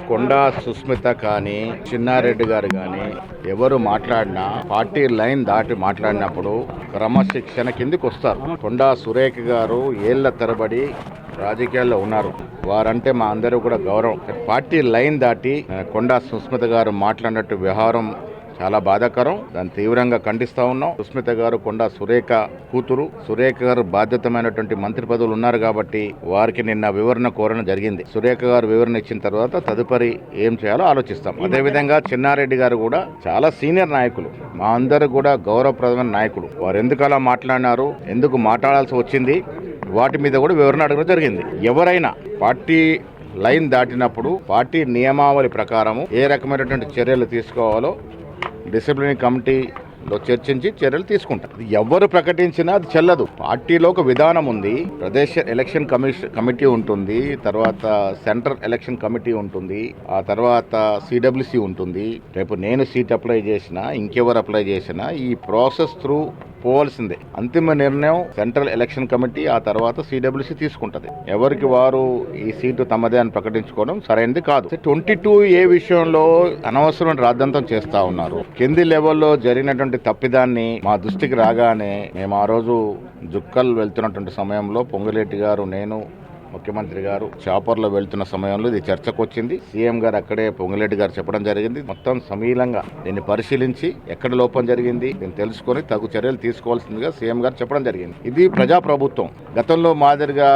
కొండా సుస్మిత కానీ చిన్నారెడ్డి గారు కానీ ఎవరు మాట్లాడినా పార్టీ లైన్ దాటి మాట్లాడినప్పుడు క్రమశిక్షణ కిందికి వస్తారు. కొండా సురేఖ గారు ఏళ్ల తరబడి రాజకీయాల్లో ఉన్నారు. వారంటే మా అందరూ కూడా గౌరవం. పార్టీ లైన్ దాటి కొండా సుస్మిత గారు మాట్లాడినట్టు వ్యవహారం చాలా బాధాకరం. దాన్ని తీవ్రంగా ఖండిస్తా ఉన్నాం. సుస్మిత గారు కొండా సురేఖ కూతురు. సురేఖ గారు బాధ్యతమైనటువంటి మంత్రి పదవులు ఉన్నారు కాబట్టి వారికి నిన్న వివరణ కోరడం జరిగింది. సురేఖ గారు వివరణ ఇచ్చిన తర్వాత తదుపరి ఏం చేయాలో ఆలోచిస్తాం. అదేవిధంగా చిన్నారెడ్డి గారు కూడా చాలా సీనియర్ నాయకులు, మా అందరూ కూడా గౌరవప్రదమైన నాయకులు. వారు ఎందుకు అలా మాట్లాడినారు, ఎందుకు మాట్లాడాల్సి వచ్చింది, వాటి మీద కూడా వివరణ అడగడం జరిగింది. ఎవరైనా పార్టీ లైన్ దాటినప్పుడు పార్టీ నియమావళి ప్రకారము ఏ రకమైనటువంటి చర్యలు తీసుకోవాలో డిసిప్లినరీ కమిటీలో చర్చించి చర్యలు తీసుకుంటారు. ఎవరు ప్రకటించినా అది చెల్లదు. పార్టీలో ఒక విధానం ఉంది. ప్రదేశ్ ఎలక్షన్ కమిటీ ఉంటుంది, తర్వాత సెంట్రల్ ఎలక్షన్ కమిటీ ఉంటుంది, ఆ తర్వాత సిడబ్ల్యూసి ఉంటుంది. రేపు నేను సీట్ అప్లై చేసినా ఇంకెవరు అప్లై చేసినా ఈ ప్రాసెస్ త్రూ పోవాల్సిందే. అంతిమ నిర్ణయం సెంట్రల్ ఎలక్షన్ కమిటీ, ఆ తర్వాత సిడబ్ల్యూసి తీసుకుంటది. ఎవరికి వారు ఈ సీటు తమదే అని ప్రకటించుకోవడం సరైనది కాదు. 22A విషయంలో అనవసరం రాద్ధాంతం చేస్తా ఉన్నారు. కింది లెవెల్లో జరిగినటువంటి తప్పిదాన్ని మా దృష్టికి రాగానే మేము ఆ రోజు జుక్కల్ వెళ్తున్నటువంటి సమయంలో పొంగులేటి గారు, నేను, ముఖ్యమంత్రి గారు చాపర్లో వెళ్తున్న సమయంలో ఇది చర్చకు వచ్చింది. సీఎం గారు అక్కడే పొంగులేటి గారు చెప్పడం జరిగింది. మొత్తం సమీలంగా దీన్ని పరిశీలించి ఎక్కడ లోపం జరిగింది దీన్ని తెలుసుకొని తగు చర్యలు తీసుకోవాల్సిందిగా సీఎం గారు చెప్పడం జరిగింది. ఇది ప్రజాప్రభుత్వం. గతంలో మాదిరిగా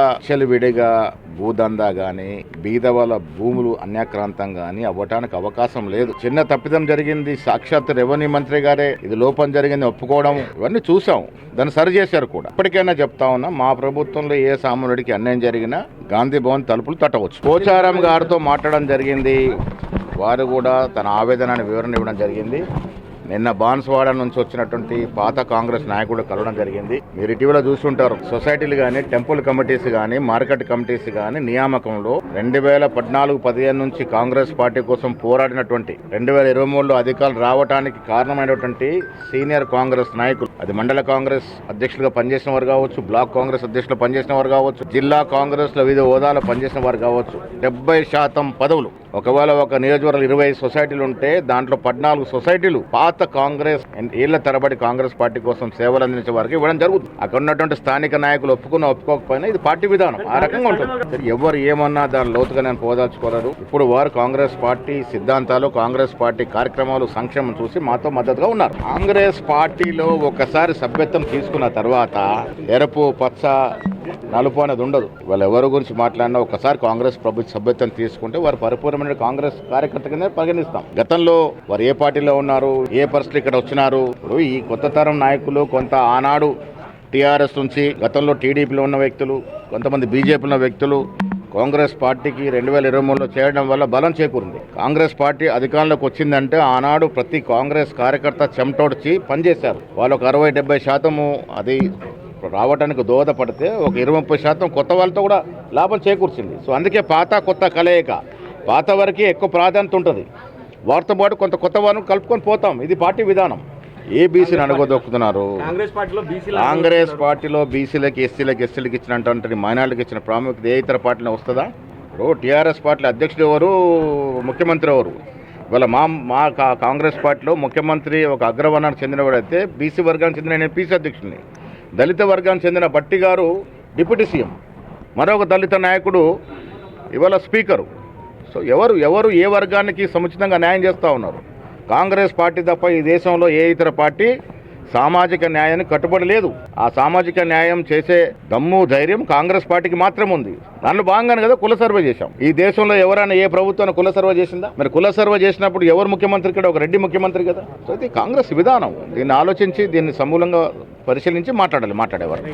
విడిగా భూదందా గాని బీదవాళ్ళ భూములు అన్యాక్రాంతం గాని అవ్వటానికి అవకాశం లేదు. చిన్న తప్పిదం జరిగింది, సాక్షాత్ రెవెన్యూ మంత్రి గారే ఇది లోపం జరిగింది ఒప్పుకోవడం, ఇవన్నీ చూసాం. దాన్ని సరి చేశారు కూడా. ఇప్పటికైనా చెప్తా ఉన్నా, మా ప్రభుత్వంలో ఏ సామాన్యుడికి అన్యాయం జరిగినా గాంధీ భవన్ తలుపులు తట్టవచ్చు. పోచారం గారితో మాట్లాడడం జరిగింది. వారు కూడా తన ఆవేదనని వివరణ ఇవ్వడం జరిగింది. నిన్న బాన్స్వాడ నుంచి వచ్చినటువంటి పాత కాంగ్రెస్ నాయకుడు కలవడం జరిగింది. మీరు ఇటీవల చూస్తుంటారు, సొసైటీలు కానీ, టెంపుల్ కమిటీస్ కానీ, మార్కెట్ కమిటీస్ కానీ నియామకంలో 2014-15 నుంచి కాంగ్రెస్ పార్టీ కోసం పోరాడినటువంటి 2023లో అధికారులు రావడానికి కారణమైనటువంటి సీనియర్ కాంగ్రెస్ నాయకులు, అది మండల కాంగ్రెస్ అధ్యక్షులుగా పనిచేసిన వారు కావచ్చు, బ్లాక్ కాంగ్రెస్ అధ్యక్షులు పనిచేసిన వారు కావచ్చు, జిల్లా కాంగ్రెస్ లో వివిధ హోదాలో పనిచేసిన వారు కావచ్చు, 70% పదవులు. ఒకవేళ ఒక నియోజకవర్గం 20 సొసైటీలు ఉంటే దాంట్లో 14 సొసైటీలు పాత కాంగ్రెస్ ఏళ్ల తరబడి కాంగ్రెస్ పార్టీ కోసం సేవలు అందించే వారికి ఇవ్వడం జరుగుతుంది. అక్కడ ఉన్నటువంటి స్థానిక నాయకులు ఒప్పుకోకపోయినా ఇది పార్టీ విధానం, ఆ రకంగా ఉంటుంది. ఎవరు ఏమన్నా దాని లోతుగా నేను పోదాల్చుకోలేదు. ఇప్పుడు వారు కాంగ్రెస్ పార్టీ సిద్ధాంతాలు, కాంగ్రెస్ పార్టీ కార్యక్రమాలు, సంక్షేమం చూసి మాతో మద్దతుగా ఉన్నారు. కాంగ్రెస్ పార్టీలో ఒకసారి సభ్యత్వం తీసుకున్న తర్వాత ఎరుపు, పచ్చ, నలుపు అనేది ఉండదు. వాళ్ళు ఎవరి గురించి మాట్లాడినా ఒకసారి కాంగ్రెస్ ప్రభుత్వ సభ్యత్వం తీసుకుంటే వారు పరిపూర్ణమైన కాంగ్రెస్ కార్యకర్త కింద పరిగణిస్తాం. గతంలో వారు ఏ పార్టీలో ఉన్నారు, ఏ పరిస్థితులు ఇక్కడ వచ్చినారు. ఇప్పుడు ఈ కొత్త తరం నాయకులు కొంత ఆనాడు టీఆర్ఎస్ నుంచి, గతంలో టీడీపీలో ఉన్న వ్యక్తులు, కొంతమంది బీజేపీలో ఉన్న వ్యక్తులు కాంగ్రెస్ పార్టీకి 2023లో చేయడం వల్ల బలం చేకూరింది. కాంగ్రెస్ పార్టీ అధికారంలోకి వచ్చిందంటే ఆనాడు ప్రతి కాంగ్రెస్ కార్యకర్త చెమటోడ్చి పనిచేశారు. వాళ్ళు ఒక 60-70% అది రావడానికి దోహదపడితే ఒక 20-30% కొత్త వాళ్ళతో కూడా లాభం చేకూర్చింది. సో అందుకే పాత కొత్త కలయిక, పాత వరకే ఎక్కువ ప్రాధాన్యత ఉంటుంది. వారితో పాటు కొంత కొత్త వారిని కలుపుకొని పోతాం. ఇది పార్టీ విధానం. ఏ బీసీని అడగదొక్కుతున్నారు. కాంగ్రెస్ పార్టీలో బీసీలకి, ఎస్సీలకి ఇచ్చినటువంటి మైనార్టీలకు ఇచ్చిన ప్రాముఖ్యత ఏ ఇతర పార్టీలో వస్తుందా? ఇప్పుడు టీఆర్ఎస్ పార్టీలో అధ్యక్షుడు ఎవరు, ముఖ్యమంత్రి ఎవరు? ఇవాళ మా కాంగ్రెస్ పార్టీలో ముఖ్యమంత్రి ఒక అగ్రవర్ణానికి చెందినవాడైతే బీసీ వర్గానికి చెందిన నేను పీసీ అధ్యక్షుడిని, దళిత వర్గానికి చెందిన బట్టి గారు డిప్యూటీ సీఎం, మరొక దళిత నాయకుడు ఇవాళ స్పీకరు. సో ఎవరు ఏ వర్గానికి సముచితంగా న్యాయం చేస్తూ ఉన్నారు? కాంగ్రెస్ పార్టీ తప్ప ఈ దేశంలో ఏ ఇతర పార్టీ సామాజిక న్యాయానికి కట్టుబడి లేదు. ఆ సామాజిక న్యాయం చేసే దమ్ము, ధైర్యం కాంగ్రెస్ పార్టీకి మాత్రం ఉంది. దానిలో భాగంగానే కదా కుల సర్వే చేశాం. ఈ దేశంలో ఎవరైనా ఏ ప్రభుత్వాన్ని కుల సర్వే చేసిందా? మరి కుల సర్వే చేసినప్పుడు ఎవరు ముఖ్యమంత్రి? ఇక్కడ ఒక రెడ్డి ముఖ్యమంత్రి కదా. సో ఇది కాంగ్రెస్ విధానం. దీన్ని ఆలోచించి దీన్ని సమూలంగా పరిశీలించి మాట్లాడేవారు.